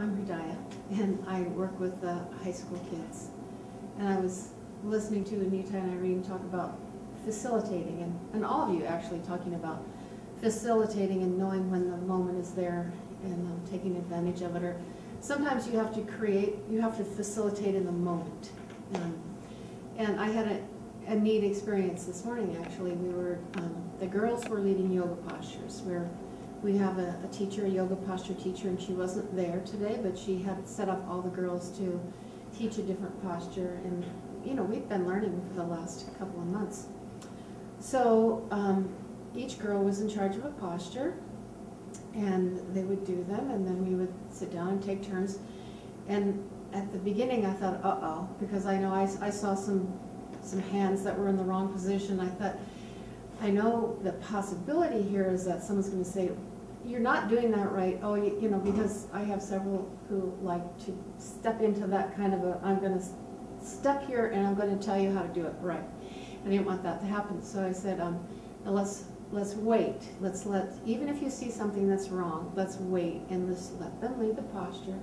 I'm Hridaya, and I work with high school kids. And I was listening to Anita and Irene talk about facilitating, and all of you actually talking about facilitating and knowing when the moment is there and taking advantage of it. Or sometimes you have to facilitate in the moment. And I had a neat experience this morning, actually. The girls were leading yoga postures, where we have a teacher, a yoga posture teacher, and she wasn't there today, but she had set up all the girls to teach a different posture. And, you know, we've been learning for the last couple of months. So each girl was in charge of a posture, and they would do them, and then we would sit down and take turns. And at the beginning, I thought, uh-oh, because I know I saw some hands that were in the wrong position. I thought, I know the possibility here is that someone's going to say, you're not doing that right. Oh, you know, because I have several who like to step into that kind of I'm going to step here and I'm going to tell you how to do it right. I didn't want that to happen. So I said, let's wait. Even if you see something that's wrong, let's wait and just let them lead the posture.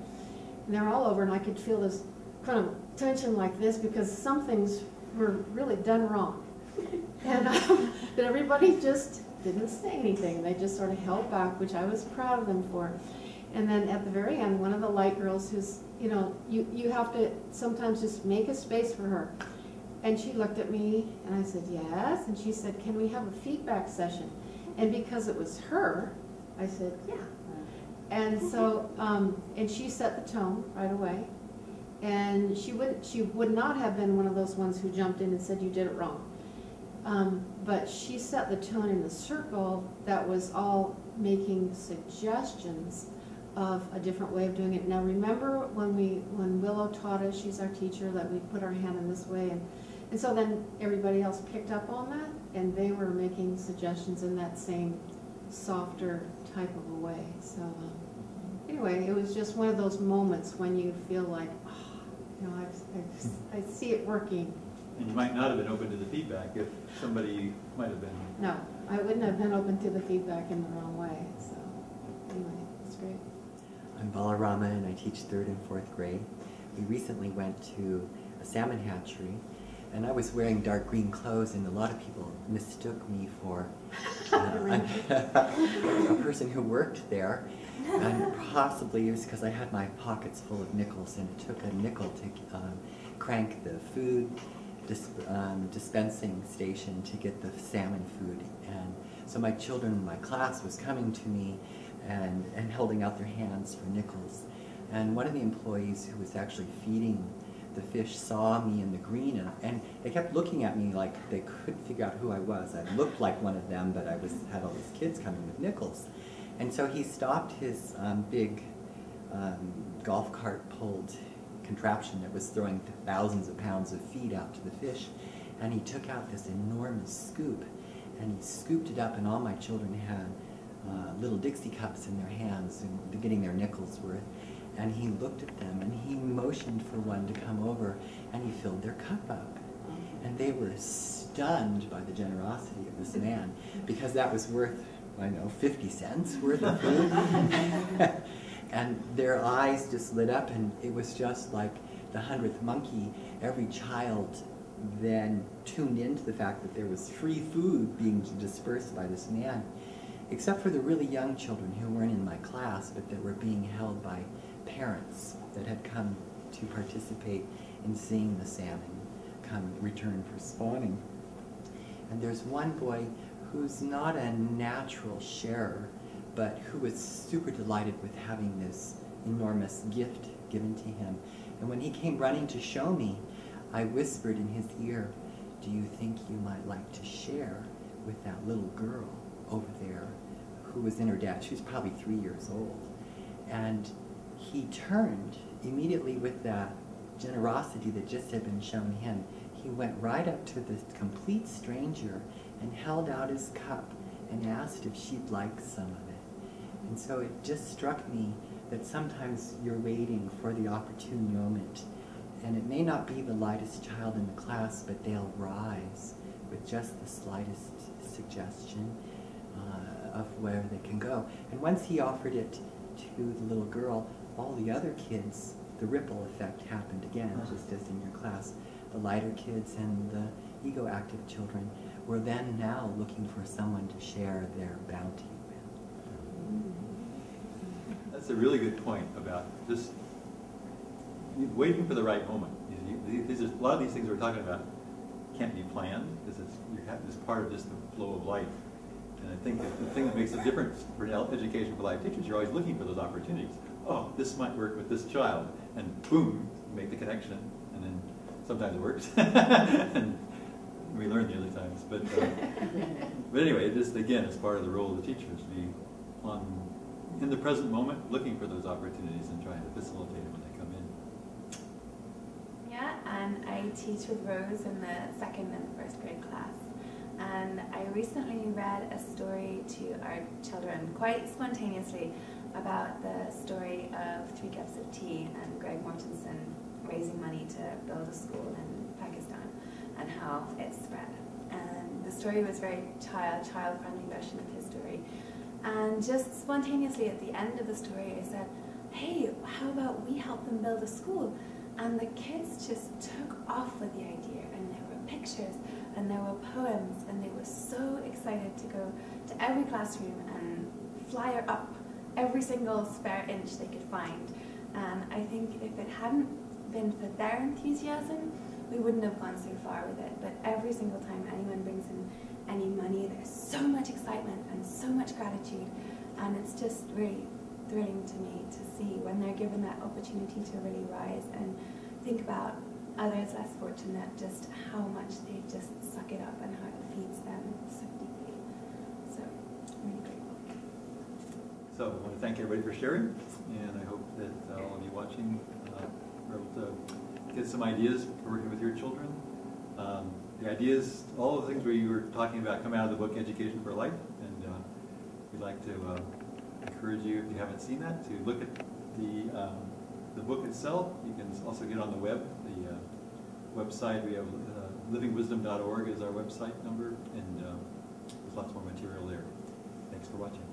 And they're all over, and I could feel this kind of tension like this because some things were really done wrong. And but everybody just didn't say anything. They just sort of held back, which I was proud of them for. And then at the very end, one of the light girls who's, you know, you have to sometimes just make a space for her. And she looked at me, and I said, yes. And she said, can we have a feedback session? And because it was her, I said, yeah. And so, and she set the tone right away. And she would not have been one of those ones who jumped in and said, you did it wrong. But she set the tone in the circle that was all making suggestions of a different way of doing it. Now remember when Willow taught us, she's our teacher, that we put our hand in this way, and so then everybody else picked up on that, and they were making suggestions in that same softer type of a way. So anyway, it was just one of those moments when you feel like, oh, you know, I see it working. And you might not have been open to the feedback if somebody might have been. No, I wouldn't have been open to the feedback in the wrong way. So anyway, it's great. I'm Balarama, and I teach 3rd and 4th grade. We recently went to a salmon hatchery, and I was wearing dark green clothes, and a lot of people mistook me for a person who worked there. And possibly it was because I had my pockets full of nickels, and it took a nickel to crank the food dispensing station to get the salmon food. And so my children in my class was coming to me and holding out their hands for nickels. And one of the employees who was actually feeding the fish saw me in the green, and they kept looking at me like they couldn't figure out who I was. I looked like one of them, but I had all these kids coming with nickels. And so he stopped his big golf cart pulled contraption that was throwing thousands of pounds of feed out to the fish, and he took out this enormous scoop, and he scooped it up, and all my children had little Dixie cups in their hands and getting their nickels worth. And he looked at them, and he motioned for one to come over, and he filled their cup up. And they were stunned by the generosity of this man, because that was worth, I don't know, 50 cents worth of food. And their eyes just lit up, and it was just like the 100th monkey. Every child then tuned into the fact that there was free food being dispersed by this man, except for the really young children who weren't in my class, but that were being held by parents that had come to participate in seeing the salmon come return for spawning. And there's one boy who's not a natural sharer, but who was super delighted with having this enormous gift given to him. And when he came running to show me, I whispered in his ear, do you think you might like to share with that little girl over there who was in her dad? She was probably 3 years old. And he turned immediately with that generosity that just had been shown him. He went right up to this complete stranger and held out his cup and asked if she'd like some of it. And so it just struck me that sometimes you're waiting for the opportune moment, and it may not be the lightest child in the class, but they'll rise with just the slightest suggestion of where they can go. And once he offered it to the little girl, all the other kids, the ripple effect happened again, just as in your class. The lighter kids and the ego-active children were then now looking for someone to share their bounty with. That's a really good point about just waiting for the right moment. A lot of these things we're talking about can't be planned because it's part of just the flow of life. And I think that the thing that makes a difference for education for life teachers, you're always looking for those opportunities. Oh, this might work with this child, and boom, you make the connection, and then sometimes it works, and we learn the other times. But anyway, it just again, it's part of the role of the teachers to be in the present moment, looking for those opportunities and trying to facilitate it when they come in. Yeah, and I teach with Rose in the 2nd and 1st grade class. And I recently read a story to our children, quite spontaneously, about the story of 3 Cups of Tea and Greg Mortensen raising money to build a school in Pakistan and how it spread. And the story was very child-friendly version of his story. And just spontaneously at the end of the story, I said, hey, how about we help them build a school? And the kids just took off with the idea, and there were pictures, and there were poems, and they were so excited to go to every classroom and flyer up every single spare inch they could find. And I think if it hadn't been for their enthusiasm, we wouldn't have gone so far with it. But every single time anyone brings in any money, there's so much excitement and so much gratitude, and it's just really thrilling to me to see when they're given that opportunity to really rise and think about others less fortunate, just how much they just suck it up and how it feeds them so deeply. So, really grateful. So I want to thank everybody for sharing, and I hope that all of you watching were able to get some ideas for working with your children. The ideas, all of the things we were talking about come out of the book Education for Life, and we'd like to encourage you, if you haven't seen that, to look at the book itself. You can also get on the web. The website, we have livingwisdom.org is our website number, and there's lots more material there. Thanks for watching.